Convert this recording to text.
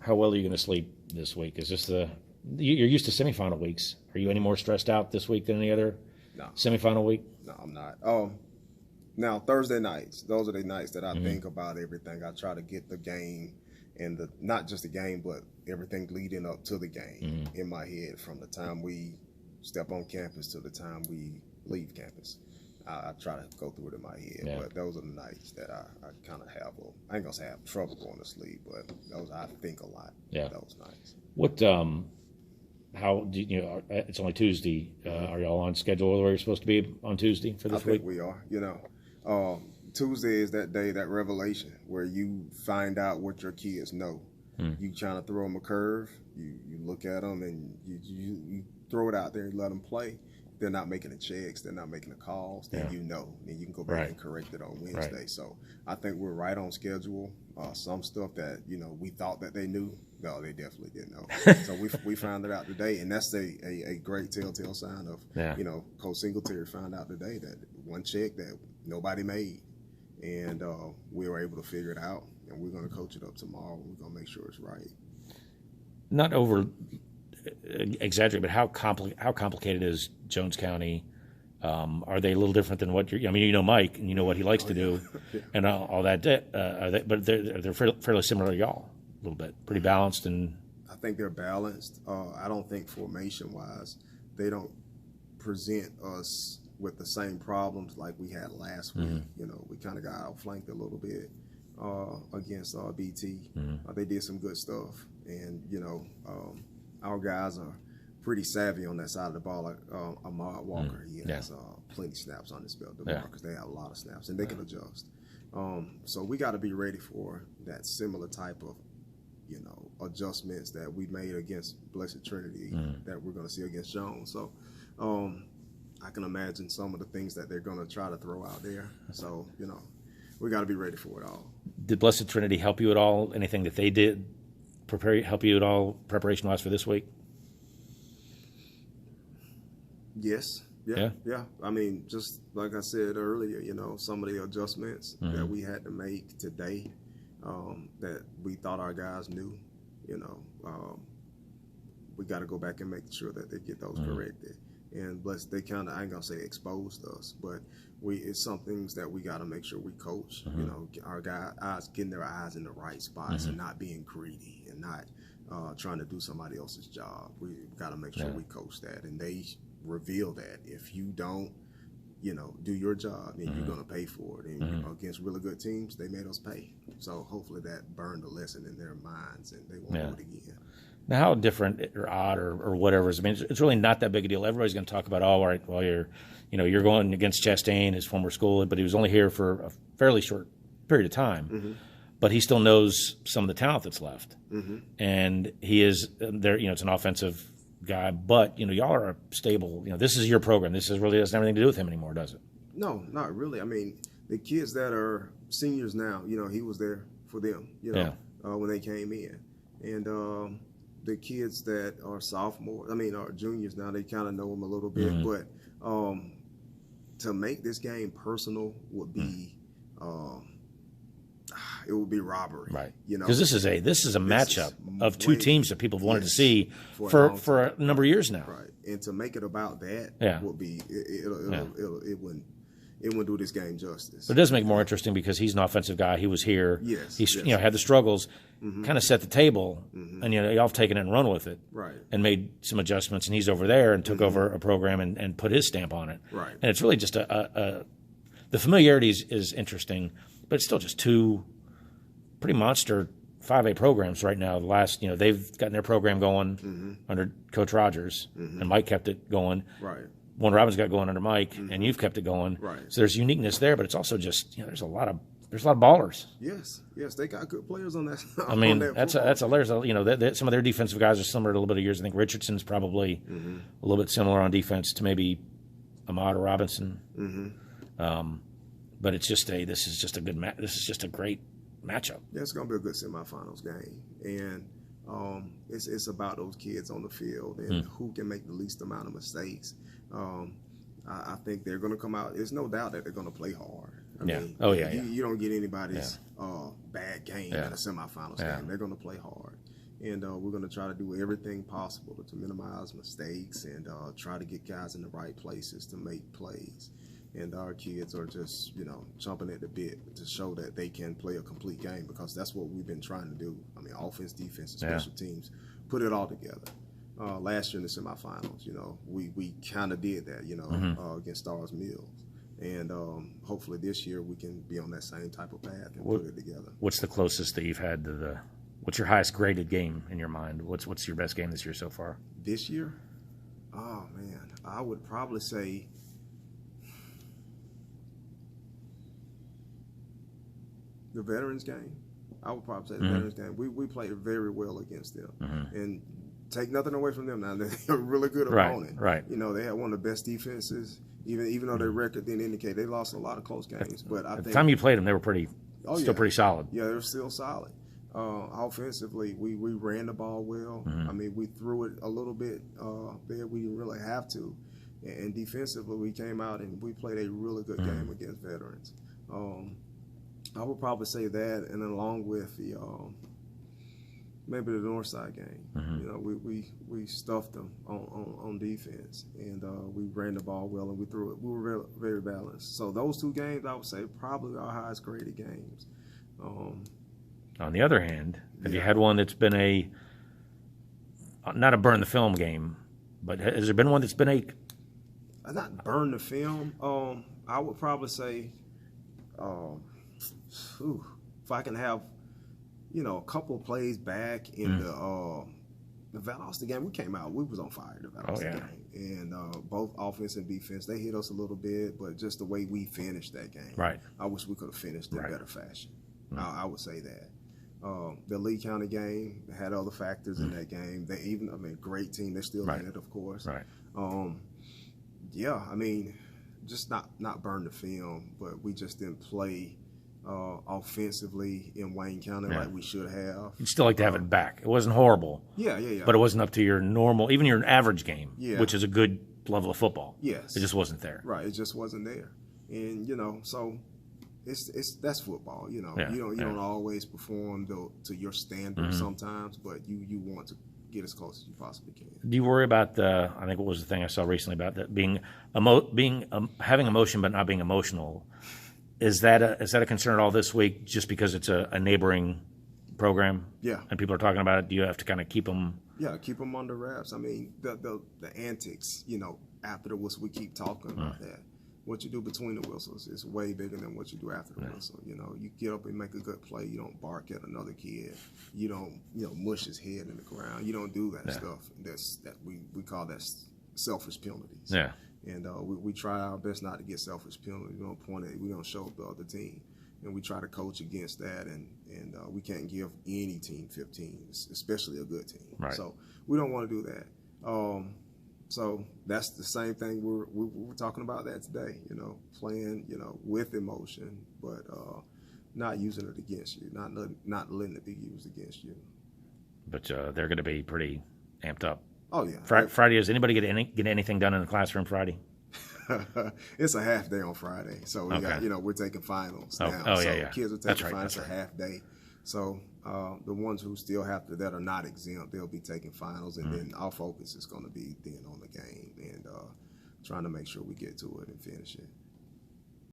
How well are you going to sleep this week? Is this you're used to semifinal weeks? Are you any more stressed out this week than any other No, semifinal week? no, I'm not. Now Thursday nights, those are the nights that I think about everything. I try to get the game and not just the game, but everything leading up to the game in my head from the time we step on campus to the time we leave campus. I try to go through it in my head, but those are the nights that I kind of have. I ain't gonna say I have trouble going to sleep, but those I think a lot. Yeah, those nights. What? How do it's only Tuesday. Are y'all on schedule where you're supposed to be on Tuesday for this week? I think we are. Tuesday is that day, that revelation where you find out what your kids know. You trying to throw them a curve. You look at them and you throw it out there and let them play. They're not making the checks. They're not making the calls. Then you can go back and correct it on Wednesday. Right. So I think we're right on schedule. Some stuff that we thought that they knew, no, they definitely didn't know. So we found it out today, and that's a great telltale sign of Coach Singletary found out today that one check that nobody made, and we were able to figure it out, and we're going to coach it up tomorrow. We're going to make sure it's right. Not over exaggerate, but how complicated is Jones County? Are they a little different than what you're? I mean, you know Mike, and you know what he likes to do, and all that. But they're fairly similar to y'all, a little bit, pretty balanced. And I think they're balanced. I don't think formation-wise, they don't present us with the same problems like we had last week. We kind of got outflanked a little bit against BT. They did some good stuff, and our guys are pretty savvy on that side of the ball. Like Ahmad Walker, he has plenty of snaps on his belt. Because they have a lot of snaps, and they can adjust. So we got to be ready for that similar type of, adjustments that we made against Blessed Trinity that we're going to see against Jones. So I can imagine some of the things that they're going to try to throw out there. So, we got to be ready for it all. Did Blessed Trinity help you at all? Anything that they did help you at all preparation-wise for this week? Yes. Yeah. I mean, just like I said earlier, some of the adjustments that we had to make today that we thought our guys knew, we got to go back and make sure that they get those corrected. And they kind of, I ain't going to say exposed us, but it's some things that we got to make sure we coach, our guys getting their eyes in the right spots and not being greedy and not trying to do somebody else's job. We got to make sure we coach that. And they reveal that if you don't, do your job, then you're going to pay for it. And against really good teams, they made us pay. So hopefully that burned a lesson in their minds and they won't do it again. Now, how different or odd or whatever is, I mean, it's really not that big a deal. Everybody's going to talk about, all right, well, you're going against Chastain, his former school, but he was only here for a fairly short period of time. But he still knows some of the talent that's left. And he is there, it's an offensive guy, but, y'all are a stable, this is your program. This really doesn't have anything to do with him anymore, does it? No, not really. I mean, the kids that are seniors now, he was there for them, when they came in. And the kids that are sophomores, are juniors now, they kind of know him a little bit. But to make this game personal would be it would be robbery, right? Because this is a matchup of two teams that people have wanted to see for a number of years now, right? And to make it about that would be it wouldn't do this game justice. But it does make it more interesting because he's an offensive guy. He was here. He's had the struggles, kind of set the table, and y'all have taken it and run with it, right? And made some adjustments. And he's over there and took over a program and put his stamp on it, right? And it's really just the familiarity is interesting, but it's still just two pretty monster 5A programs right now. They've gotten their program going under Coach Rogers, and Mike kept it going, right? Warren Robbins got going under Mike, and you've kept it going. Right. So there's uniqueness there, but it's also just there's a lot of ballers. Yes, they got good players on that. I mean, that's a some of their defensive guys are similar to a little bit of yours. I think Richardson's probably a little bit similar on defense to maybe Ahmad or Robinson. But it's just this is just a good this is just a great matchup. Yeah, it's gonna be a good semifinals game, and it's about those kids on the field and who can make the least amount of mistakes. I think they're going to come out. There's no doubt that they're going to play hard. I mean, you don't get anybody's bad game in a semifinals game. They're going to play hard, And we're going to try to do everything possible to minimize mistakes and try to get guys in the right places to make plays. And our kids are just, chomping at the bit to show that they can play a complete game, because that's what we've been trying to do. I mean, offense, defense, and special teams, put it all together. Last year in the semifinals, we kind of did that, against Stars Mills. And hopefully this year we can be on that same type of path and put it together. What's the closest that you've had to the – what's your highest graded game in your mind? What's your best game this year so far? This year? Oh, man. I would probably say – the Veterans game. I would probably say the Veterans game. We played very well against them. And take nothing away from them now. They're a really good opponent. Right. They had one of the best defenses, even though their record didn't indicate. They lost a lot of close games. But I think the time you played them, they were still pretty solid. Yeah, they were still solid. Offensively, we ran the ball well. I mean, we threw it a little bit there. We didn't really have to. And defensively, we came out and we played a really good game against Veterans. I would probably say that, and then along with the maybe the Northside game. We stuffed them on defense, and we ran the ball well, and we threw it. We were very balanced. So those two games, I would say, probably our highest graded games. On the other hand, have you had one that's been not a burn the film game, but has there been one that's been not burn the film? I would probably say. If I can have, a couple of plays back in the Valdosta game, we came out, we was on fire in the Valdosta game. And both offense and defense, they hit us a little bit, but just the way we finished that game. Right. I wish we could have finished in better fashion. I would say that. The Lee County game had other factors in that game. Great team. They're still in it, of course. Right. Just not burn the film, but we just didn't play offensively in Wayne County like we should have. You'd still like to have it back. It wasn't horrible. Yeah. But it wasn't up to your normal, even your average game, which is a good level of football. Yes. It just wasn't there. Right. It just wasn't there. And, so that's football. You don't always perform to your standards sometimes, but you want to get as close as you possibly can. Do you worry about I think what was the thing I saw recently about that having emotion but not being emotional? Is that a concern at all this week, just because it's a neighboring program? Yeah. And people are talking about it. Do you have to kind of keep them? Yeah, keep them under wraps. I mean, the antics, after the whistle, we keep talking about that. What you do between the whistles is way bigger than what you do after the whistle. You get up and make a good play. You don't bark at another kid. You don't, mush his head in the ground. You don't do that stuff. We call that selfish penalties. Yeah. And we try our best not to get selfish penalties. We don't point at, we don't show up the other team. And we try to coach against that. And we can't give any team 15, especially a good team. Right. So we don't want to do that. So that's the same thing we're talking about that today, playing, with emotion, but not using it against you, not letting it be used against you. But they're going to be pretty amped up. Oh, yeah. Friday, does anybody get anything done in the classroom Friday? It's a half day on Friday. So we got, we're taking finals now. Kids are taking finals a half day. So the ones who still that are not exempt, they'll be taking finals, and then our focus is going to be then on the game and trying to make sure we get to it and finish it.